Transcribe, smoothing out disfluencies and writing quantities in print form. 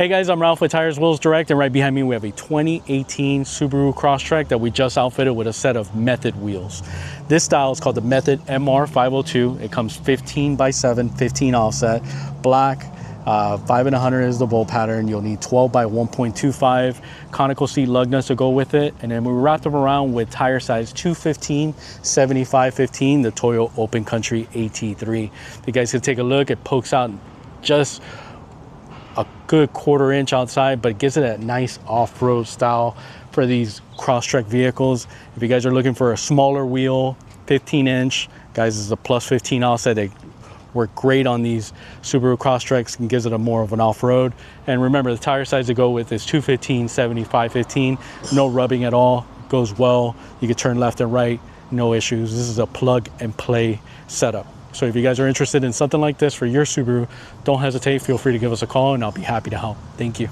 Hey guys, I'm Ralph with Tires, Wheels Direct, and right behind me we have a 2018 Subaru Crosstrek that we just outfitted with a set of Method wheels. This style is called the Method MR502. It comes 15x7, 15 offset, black, 5 and 100 is the bolt pattern. You'll need 12 by 1.25 conical seat lug nuts to go with it, and then we wrapped them around with tire size 215, 75, 15, the Toyo Open Country AT3. If you guys can take a look, it pokes out just a good 1/4 inch outside, but it gives it that nice off-road style for these Crosstrek vehicles. If you guys are looking for a smaller wheel, 15 inch, guys, this is a plus 15 offset. They work great on these Subaru Crosstreks and gives it a more of an off-road. And remember, the tire size to go with is 215, 75, 15. No rubbing at all, goes well. You can turn left and right, no issues. This is a plug and play setup. So if you guys are interested in something like this for your Subaru, don't hesitate, feel free to give us a call and I'll be happy to help. Thank you.